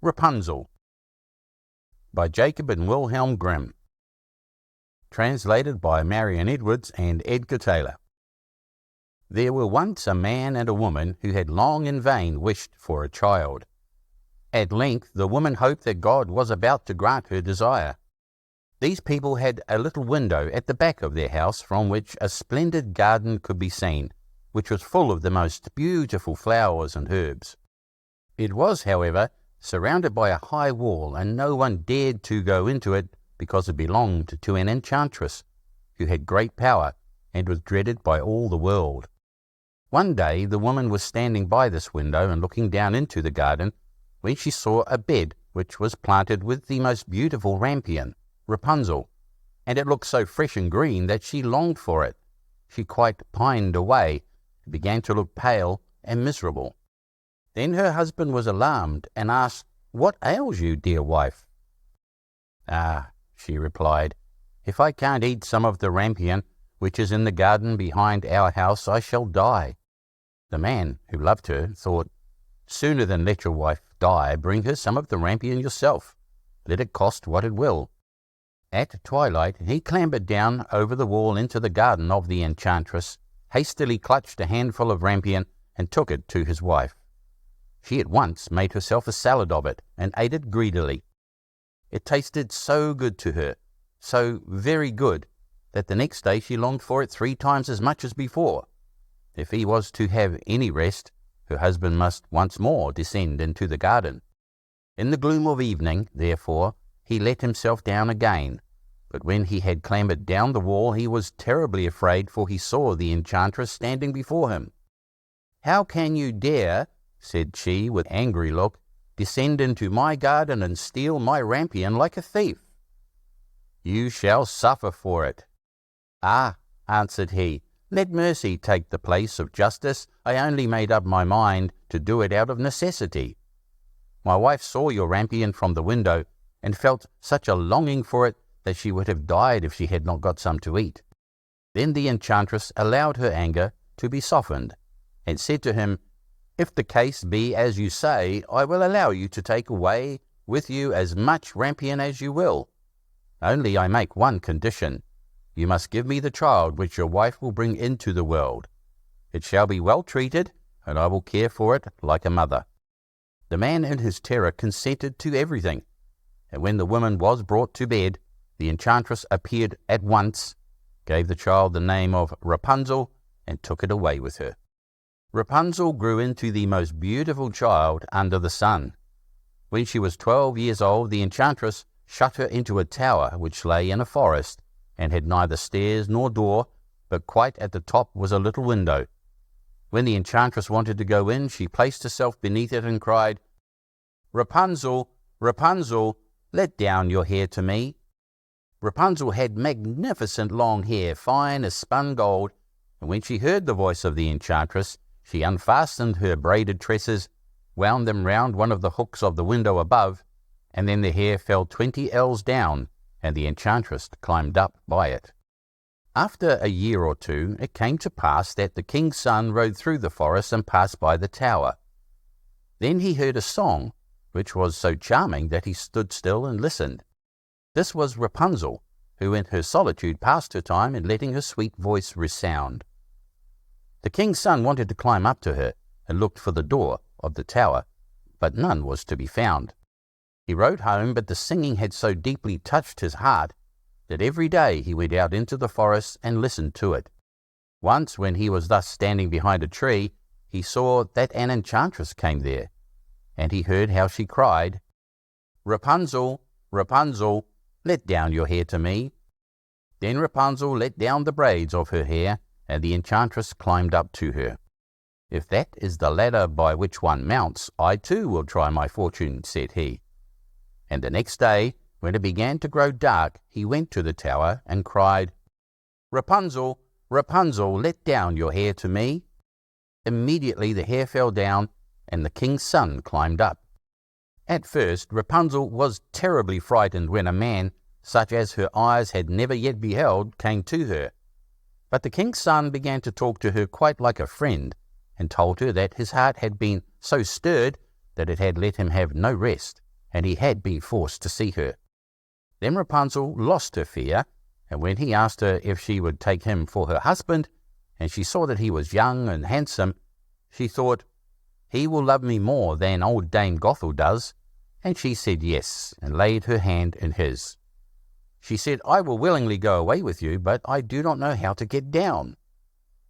Rapunzel by Jacob and Wilhelm Grimm. Translated by Marion Edwards and Edgar Taylor. There were once a man and a woman who had long in vain wished for a child. At length the woman hoped that God was about to grant her desire. These people had a little window at the back of their house from which a splendid garden could be seen, which was full of the most beautiful flowers and herbs. It was, however, surrounded by a high wall, and no one dared to go into it because it belonged to an enchantress who had great power and was dreaded by all the world. One day the woman was standing by this window and looking down into the garden when she saw a bed which was planted with the most beautiful rampion, Rapunzel, and it looked so fresh and green that she longed for it. She quite pined away and began to look pale and miserable. Then her husband was alarmed and asked, "What ails you, dear wife?" "Ah," she replied, "if I can't eat some of the rampion which is in the garden behind our house, I shall die." The man, who loved her, thought, "Sooner than let your wife die, bring her some of the rampion yourself. Let it cost what it will." At twilight he clambered down over the wall into the garden of the enchantress, hastily clutched a handful of rampion, and took it to his wife. She at once made herself a salad of it and ate it greedily. It tasted so good to her, so very good, that the next day she longed for it 3 times as much as before. If he was to have any rest, her husband must once more descend into the garden. In the gloom of evening, therefore, he let himself down again, but when he had clambered down the wall he was terribly afraid, for he saw the enchantress standing before him. "How can you dare," said she with angry look, "descend into my garden and steal my rampion like a thief?" "You shall suffer for it." "Ah," answered he, "let mercy take the place of justice. I only made up my mind to do it out of necessity. My wife saw your rampion from the window and felt such a longing for it that she would have died if she had not got some to eat." Then the enchantress allowed her anger to be softened, and said to him, "If the case be as you say, I will allow you to take away with you as much rampion as you will. Only I make one condition. You must give me the child which your wife will bring into the world. It shall be well treated, and I will care for it like a mother." The man in his terror consented to everything, and when the woman was brought to bed, the enchantress appeared at once, gave the child the name of Rapunzel, and took it away with her. Rapunzel grew into the most beautiful child under the sun. When she was 12 years old, the enchantress shut her into a tower which lay in a forest, and had neither stairs nor door, but quite at the top was a little window. When the enchantress wanted to go in, she placed herself beneath it and cried, "Rapunzel, Rapunzel, let down your hair to me." Rapunzel had magnificent long hair, fine as spun gold, and when she heard the voice of the enchantress, she unfastened her braided tresses, wound them round one of the hooks of the window above, and then the hair fell 20 ells down, and the enchantress climbed up by it. After a year or 2, it came to pass that the king's son rode through the forest and passed by the tower. Then he heard a song, which was so charming that he stood still and listened. This was Rapunzel, who in her solitude passed her time in letting her sweet voice resound. The king's son wanted to climb up to her, and looked for the door of the tower, but none was to be found. He rode home, but the singing had so deeply touched his heart that every day he went out into the forest and listened to it. Once, when he was thus standing behind a tree, he saw that an enchantress came there, and he heard how she cried, "Rapunzel, Rapunzel, let down your hair to me." Then Rapunzel let down the braids of her hair, and the enchantress climbed up to her. "If that is the ladder by which one mounts, I too will try my fortune," said he. And the next day, when it began to grow dark, he went to the tower and cried, "Rapunzel, Rapunzel, let down your hair to me." Immediately the hair fell down, and the king's son climbed up. At first Rapunzel was terribly frightened when a man, such as her eyes had never yet beheld, came to her. But the king's son began to talk to her quite like a friend, and told her that his heart had been so stirred that it had let him have no rest, and he had been forced to see her. Then Rapunzel lost her fear, and when he asked her if she would take him for her husband, and she saw that he was young and handsome, she thought, "He will love me more than old Dame Gothel does," and she said yes, and laid her hand in his. She said, "I will willingly go away with you, but I do not know how to get down.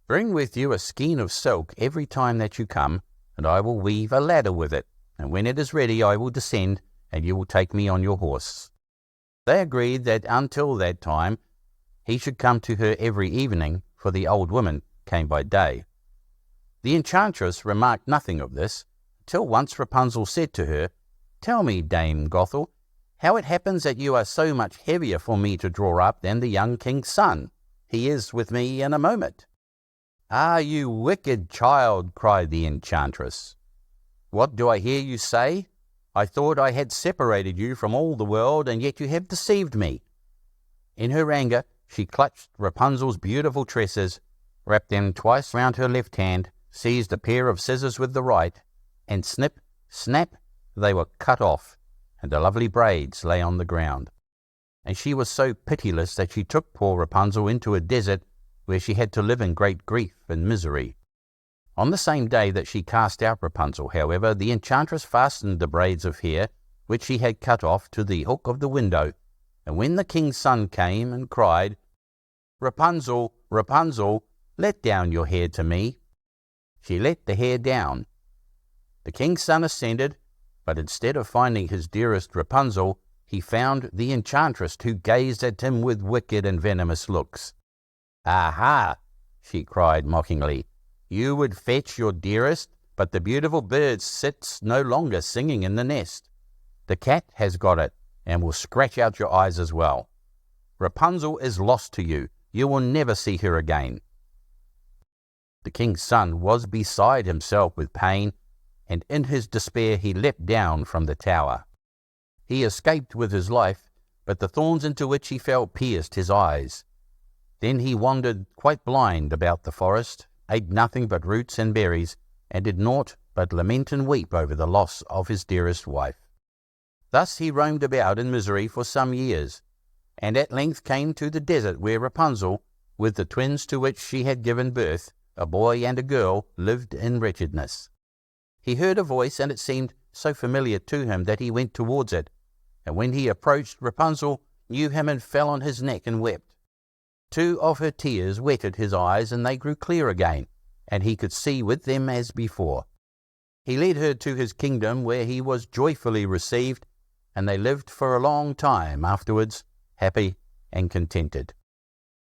Bring with you a skein of silk every time that you come, and I will weave a ladder with it, and when it is ready I will descend, and you will take me on your horse." They agreed that until that time he should come to her every evening, for the old woman came by day. The enchantress remarked nothing of this, till once Rapunzel said to her, "Tell me, Dame Gothel, how it happens that you are so much heavier for me to draw up than the young king's son. He is with me in a moment." "Ah, you wicked child," cried the enchantress. "What do I hear you say? I thought I had separated you from all the world, and yet you have deceived me." In her anger, she clutched Rapunzel's beautiful tresses, wrapped them twice round her left hand, seized a pair of scissors with the right, and snip, snap, they were cut off, and the lovely braids lay on the ground. And she was so pitiless that she took poor Rapunzel into a desert, where she had to live in great grief and misery. On the same day that she cast out Rapunzel, however, the enchantress fastened the braids of hair, which she had cut off, to the hook of the window, and when the king's son came and cried, "Rapunzel, Rapunzel, let down your hair to me," she let the hair down. The king's son ascended, but instead of finding his dearest Rapunzel, he found the enchantress, who gazed at him with wicked and venomous looks. "Aha!" she cried mockingly. "You would fetch your dearest, but the beautiful bird sits no longer singing in the nest. The cat has got it, and will scratch out your eyes as well. Rapunzel is lost to you. You will never see her again." The king's son was beside himself with pain, and in his despair he leapt down from the tower. He escaped with his life, but the thorns into which he fell pierced his eyes. Then he wandered quite blind about the forest, ate nothing but roots and berries, and did naught but lament and weep over the loss of his dearest wife. Thus he roamed about in misery for some years, and at length came to the desert where Rapunzel, with the twins to which she had given birth, a boy and a girl, lived in wretchedness. He heard a voice, and it seemed so familiar to him that he went towards it, and when he approached, Rapunzel knew him and fell on his neck and wept. 2 of her tears wetted his eyes, and they grew clear again, and he could see with them as before. He led her to his kingdom, where he was joyfully received, and they lived for a long time afterwards, happy and contented.